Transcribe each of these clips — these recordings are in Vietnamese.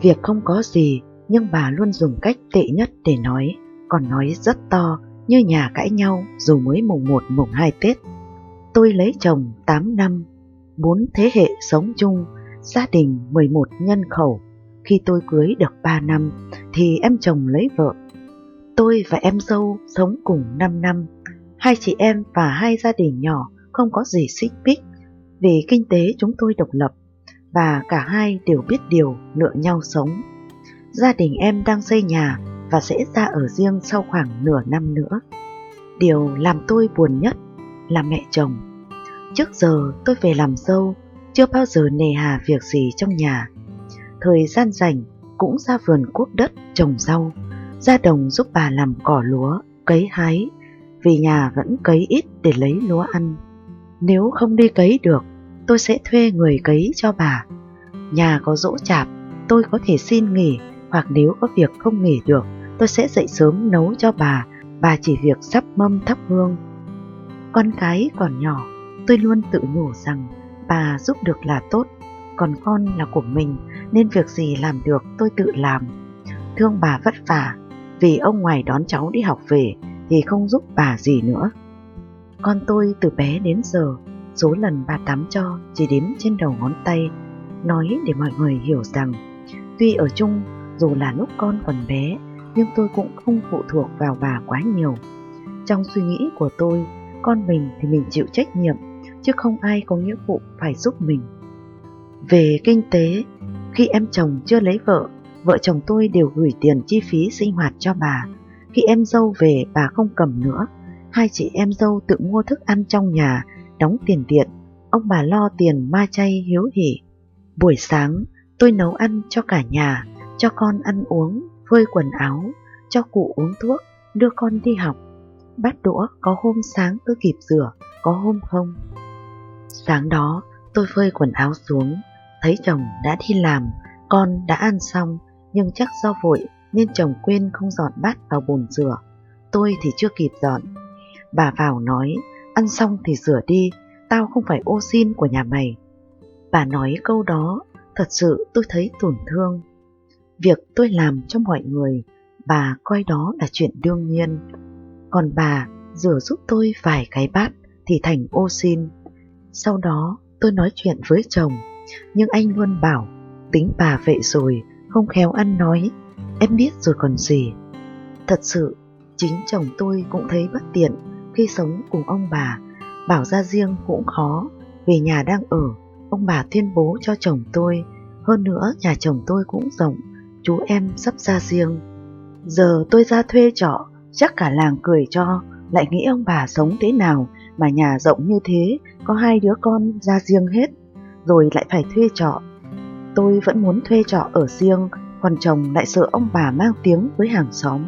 Việc không có gì, nhưng bà luôn dùng cách tệ nhất để nói, còn nói rất to, như nhà cãi nhau dù mới mùng 1 mùng 2 Tết. Tôi lấy chồng 8 năm, 4 thế hệ sống chung, gia đình 11 nhân khẩu. Khi tôi cưới được 3 năm thì em chồng lấy vợ. Tôi và em dâu sống cùng 5 năm. Hai chị em và hai gia đình nhỏ không có gì xích mích. Vì kinh tế chúng tôi độc lập và cả hai đều biết điều lựa nhau sống. Gia đình em đang xây nhà và sẽ ra ở riêng sau khoảng nửa năm nữa. Điều làm tôi buồn nhất là mẹ chồng. Trước giờ tôi về làm dâu, chưa bao giờ nề hà việc gì trong nhà. Thời gian rảnh cũng ra vườn cuốc đất trồng rau, ra đồng giúp bà làm cỏ lúa, cấy hái, vì nhà vẫn cấy ít để lấy lúa ăn. Nếu không đi cấy được, tôi sẽ thuê người cấy cho bà. Nhà có giỗ chạp, tôi có thể xin nghỉ, hoặc nếu có việc không nghỉ được, tôi sẽ dậy sớm nấu cho bà chỉ việc sắp mâm thắp hương. Con cái còn nhỏ, tôi luôn tự nhủ rằng bà giúp được là tốt, còn con là của mình nên việc gì làm được tôi tự làm. Thương bà vất vả, vì ông ngoài đón cháu đi học về thì không giúp bà gì nữa. Con tôi từ bé đến giờ, số lần bà tắm cho chỉ đếm trên đầu ngón tay. Nói để mọi người hiểu rằng, tuy ở chung dù là lúc con còn bé, nhưng tôi cũng không phụ thuộc vào bà quá nhiều. Trong suy nghĩ của tôi, con mình thì mình chịu trách nhiệm, chứ không ai có nghĩa vụ phải giúp mình. Về kinh tế, khi em chồng chưa lấy vợ, vợ chồng tôi đều gửi tiền chi phí sinh hoạt cho bà. Khi em dâu về bà không cầm nữa, hai chị em dâu tự mua thức ăn trong nhà, đóng tiền điện, ông bà lo tiền ma chay hiếu hỉ. Buổi sáng tôi nấu ăn cho cả nhà, cho con ăn uống, phơi quần áo, cho cụ uống thuốc, đưa con đi học. Bát đũa có hôm sáng tôi kịp rửa, có hôm không. Sáng đó tôi phơi quần áo xuống, thấy chồng đã đi làm, con đã ăn xong, nhưng chắc do vội nên chồng quên không dọn bát vào bồn rửa. Tôi thì chưa kịp dọn. Bà vào nói, ăn xong thì rửa đi, tao không phải ô xin của nhà mày. Bà nói câu đó, thật sự tôi thấy tổn thương. Việc tôi làm cho mọi người, bà coi đó là chuyện đương nhiên. Còn bà rửa giúp tôi vài cái bát thì thành ô xin. Sau đó tôi nói chuyện với chồng, nhưng anh luôn bảo, tính bà vậy rồi, không khéo ăn nói, em biết rồi còn gì. Thật sự, chính chồng tôi cũng thấy bất tiện khi sống cùng ông bà, bảo ra riêng cũng khó, vì nhà đang ở, ông bà tuyên bố cho chồng tôi. Hơn nữa nhà chồng tôi cũng rộng, chú em sắp ra riêng. Giờ tôi ra thuê trọ, chắc cả làng cười cho, lại nghĩ ông bà sống thế nào mà nhà rộng như thế, có hai đứa con ra riêng hết, rồi lại phải thuê trọ. Tôi vẫn muốn thuê trọ ở riêng, còn chồng lại sợ ông bà mang tiếng với hàng xóm.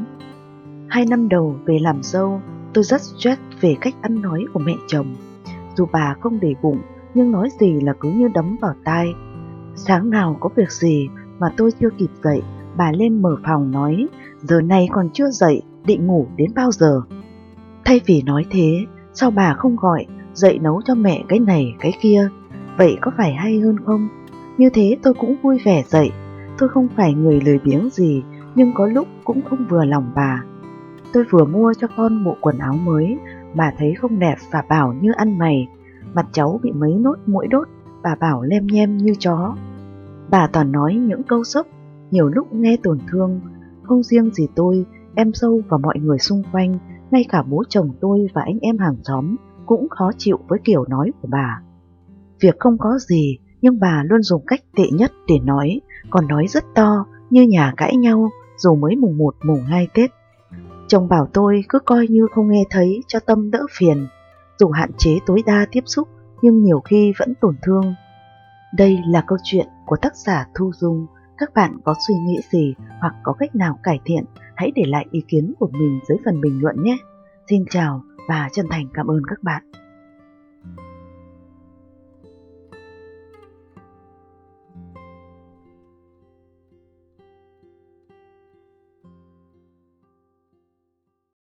2 năm đầu về làm dâu, tôi rất stress về cách ăn nói của mẹ chồng. Dù bà không để bụng, nhưng nói gì là cứ như đấm vào tai. Sáng nào có việc gì mà tôi chưa kịp dậy, bà lên mở phòng nói, giờ này còn chưa dậy, định ngủ đến bao giờ? Thay vì nói thế, sao bà không gọi, dậy nấu cho mẹ cái này cái kia? Vậy có phải hay hơn không? Như thế tôi cũng vui vẻ dậy. Tôi không phải người lười biếng gì, nhưng có lúc cũng không vừa lòng bà. Tôi vừa mua cho con bộ quần áo mới, bà thấy không đẹp và bảo như ăn mày. Mặt cháu bị mấy nốt muỗi đốt, bà bảo lem nhem như chó. Bà toàn nói những câu sốc, nhiều lúc nghe tổn thương. Không riêng gì tôi, em dâu và mọi người xung quanh, ngay cả bố chồng tôi và anh em hàng xóm cũng khó chịu với kiểu nói của bà. Việc không có gì, nhưng bà luôn dùng cách tệ nhất để nói, còn nói rất to, như nhà cãi nhau, dù mới mùng 1 mùng 2 Tết. Chồng bảo tôi cứ coi như không nghe thấy cho tâm đỡ phiền. Dù hạn chế tối đa tiếp xúc, nhưng nhiều khi vẫn tổn thương. Đây là câu chuyện của tác giả Thu Dung. Các bạn có suy nghĩ gì hoặc có cách nào cải thiện, hãy để lại ý kiến của mình dưới phần bình luận nhé. Xin chào và chân thành cảm ơn các bạn.